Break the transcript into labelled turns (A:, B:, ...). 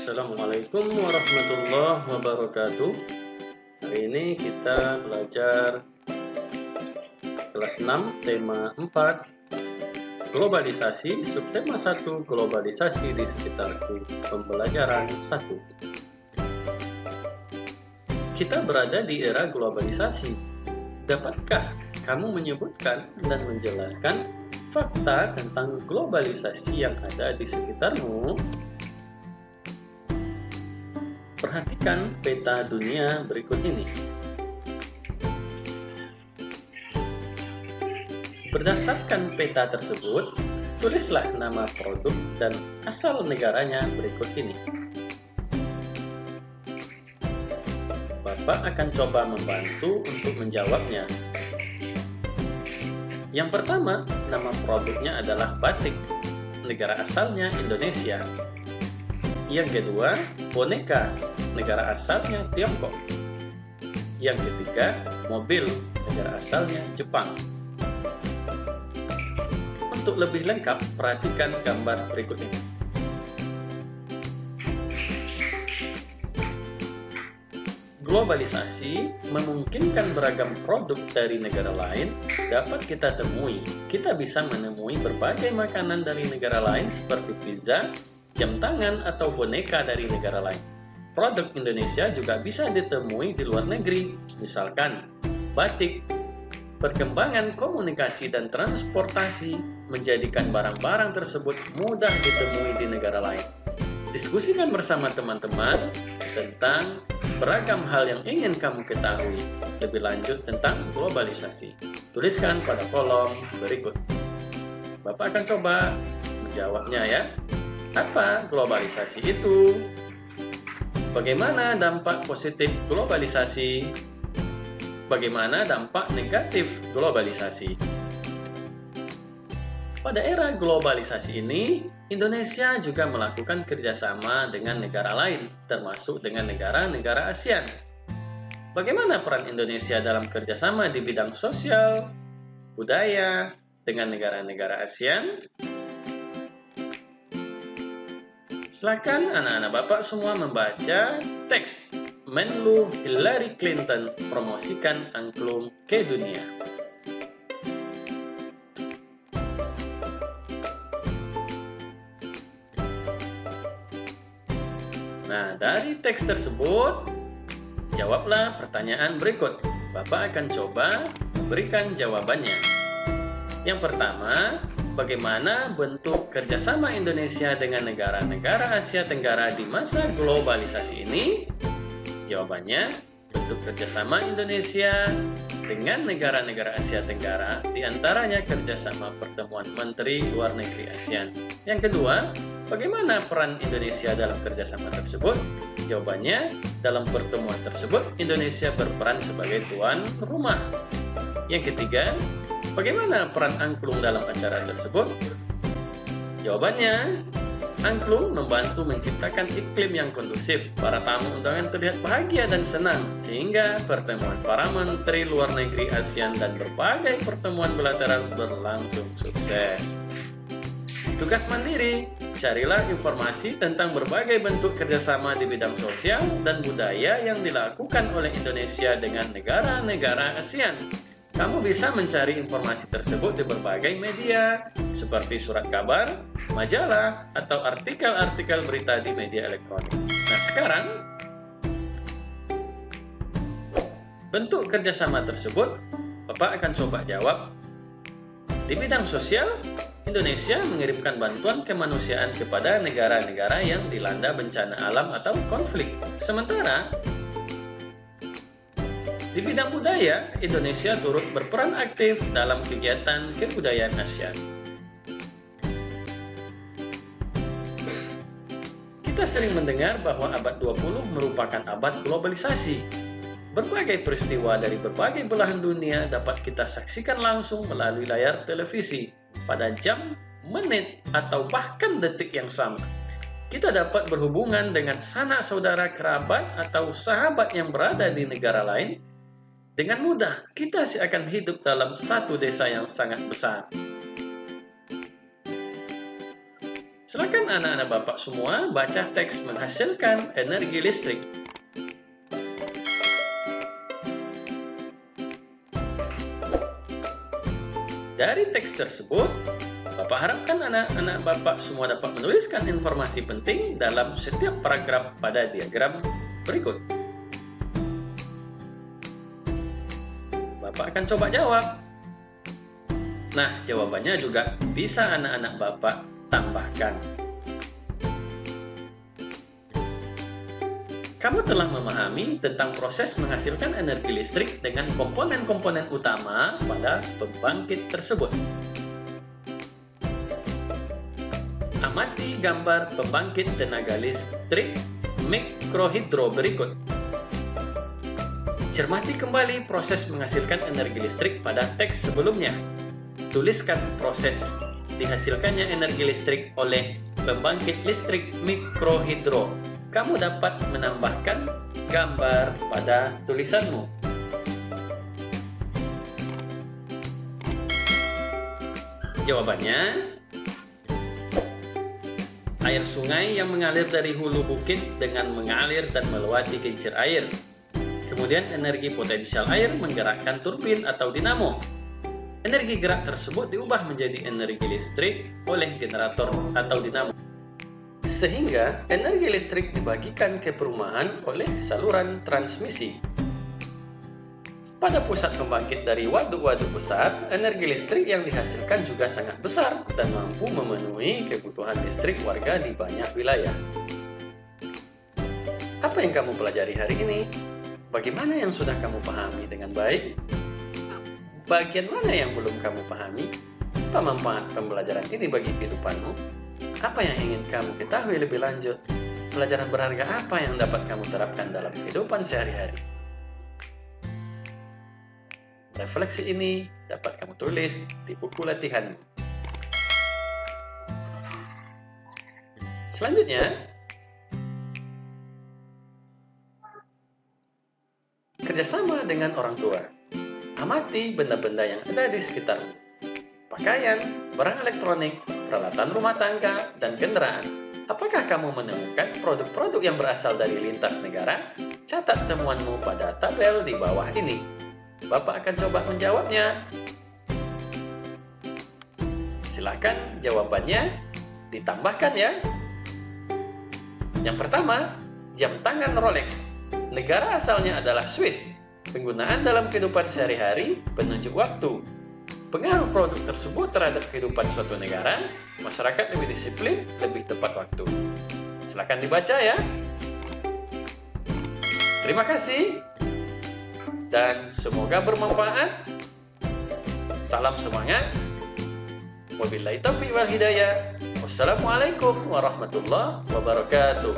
A: Assalamualaikum warahmatullahi wabarakatuh. Hari ini kita belajar kelas 6 tema 4 globalisasi, subtema 1 globalisasi di sekitarku, pembelajaran 1. Kita berada di era globalisasi. Dapatkah kamu menyebutkan dan menjelaskan fakta tentang globalisasi yang ada di sekitarmu? Perhatikan peta dunia berikut ini. Berdasarkan peta tersebut, tulislah nama produk dan asal negaranya berikut ini. Bapak akan coba membantu untuk menjawabnya. Yang pertama, nama produknya adalah batik. Negara asalnya Indonesia. Yang kedua, boneka. Negara asalnya Tiongkok. Yang ketiga, mobil. Negara asalnya Jepang. Untuk lebih lengkap, perhatikan gambar berikut ini. Globalisasi memungkinkan beragam produk dari negara lain dapat kita temui. Kita bisa menemui berbagai makanan dari negara lain seperti pizza, jam tangan, atau boneka dari negara lain. Produk Indonesia juga bisa ditemui di luar negeri, misalkan batik. Perkembangan komunikasi dan transportasi menjadikan barang-barang tersebut mudah ditemui di negara lain. Diskusikan bersama teman-teman tentang beragam hal yang ingin kamu ketahui lebih lanjut tentang globalisasi. Tuliskan pada kolom berikut. Bapak akan coba menjawabnya ya. Apa globalisasi itu? Bagaimana dampak positif globalisasi? Bagaimana dampak negatif globalisasi? Pada era globalisasi ini, Indonesia juga melakukan kerjasama dengan negara lain, termasuk dengan negara-negara ASEAN. Bagaimana peran Indonesia dalam kerjasama di bidang sosial, budaya, dengan negara-negara ASEAN? Silakan anak-anak Bapak semua membaca teks Menlu Hillary Clinton promosikan angklung ke dunia. Nah, dari teks tersebut, jawablah pertanyaan berikut. Bapak akan coba memberikan jawabannya. Yang pertama, bagaimana bentuk kerjasama Indonesia dengan negara-negara Asia Tenggara di masa globalisasi ini? Jawabannya, bentuk kerjasama Indonesia dengan negara-negara Asia Tenggara, diantaranya kerjasama pertemuan Menteri Luar Negeri ASEAN. Yang kedua, bagaimana peran Indonesia dalam kerjasama tersebut? Jawabannya, dalam pertemuan tersebut, Indonesia berperan sebagai tuan rumah. Yang ketiga, bagaimana peran angklung dalam acara tersebut? Jawabannya, angklung membantu menciptakan iklim yang kondusif. Para tamu undangan terlihat bahagia dan senang, sehingga pertemuan para menteri luar negeri ASEAN dan berbagai pertemuan bilateral berlangsung sukses. Tugas mandiri, carilah informasi tentang berbagai bentuk kerjasama di bidang sosial dan budaya yang dilakukan oleh Indonesia dengan negara-negara ASEAN. Kamu bisa mencari informasi tersebut di berbagai media, seperti surat kabar, majalah, atau artikel-artikel berita di media elektronik. Nah, sekarang, bentuk kerjasama tersebut, Bapak akan coba jawab. Di bidang sosial, Indonesia mengirimkan bantuan kemanusiaan kepada negara-negara yang dilanda bencana alam atau konflik. Sementara, di bidang budaya, Indonesia turut berperan aktif dalam kegiatan kebudayaan ASEAN. Kita sering mendengar bahwa abad 20 merupakan abad globalisasi. Berbagai peristiwa dari berbagai belahan dunia dapat kita saksikan langsung melalui layar televisi pada jam, menit, atau bahkan detik yang sama. Kita dapat berhubungan dengan sanak saudara, kerabat, atau sahabat yang berada di negara lain. Dengan mudah, kita seakan hidup dalam satu desa yang sangat besar. Silakan anak-anak Bapak semua baca teks menghasilkan energi listrik. Dari teks tersebut, Bapak harapkan anak-anak Bapak semua dapat menuliskan informasi penting dalam setiap paragraf pada diagram berikut. Bapak akan coba jawab. Nah, jawabannya juga bisa anak-anak Bapak tambahkan. Kamu telah memahami tentang proses menghasilkan energi listrik dengan komponen-komponen utama pada pembangkit tersebut. Amati gambar pembangkit tenaga listrik mikrohidro berikut. Cermati kembali proses menghasilkan energi listrik pada teks sebelumnya. Tuliskan proses dihasilkannya energi listrik oleh pembangkit listrik mikrohidro. Kamu dapat menambahkan gambar pada tulisanmu. Jawabannya, air sungai yang mengalir dari hulu bukit dengan mengalir dan melewati kincir air. Kemudian energi potensial air menggerakkan turbin atau dinamo. Energi gerak tersebut diubah menjadi energi listrik oleh generator atau dinamo. Sehingga energi listrik dibagikan ke perumahan oleh saluran transmisi. Pada pusat pembangkit dari waduk-waduk besar, energi listrik yang dihasilkan juga sangat besar dan mampu memenuhi kebutuhan listrik warga di banyak wilayah. Apa yang kamu pelajari hari ini? Bagaimana yang sudah kamu pahami dengan baik? Bagian mana yang belum kamu pahami? Apa manfaat pembelajaran ini bagi kehidupanmu? Apa yang ingin kamu ketahui lebih lanjut? Pelajaran berharga apa yang dapat kamu terapkan dalam kehidupan sehari-hari? Refleksi ini dapat kamu tulis di buku latihan. Selanjutnya, kerjasama dengan orang tua. Amati benda-benda yang ada di sekitarmu. Pakaian, barang elektronik, peralatan rumah tangga, dan kendaraan. Apakah kamu menemukan produk-produk yang berasal dari lintas negara? Catat temuanmu pada tabel di bawah ini. Bapak akan coba menjawabnya. Silakan jawabannya ditambahkan ya. Yang pertama, jam tangan Rolex. Negara asalnya adalah Swiss. Penggunaan dalam kehidupan sehari-hari, penunjuk waktu. Pengaruh produk tersebut terhadap kehidupan suatu negara, masyarakat lebih disiplin, lebih tepat waktu. Silakan dibaca ya. Terima kasih dan semoga bermanfaat. Salam semangat. Wabillahi taufiq wal hidayah. Wassalamualaikum warahmatullahi wabarakatuh.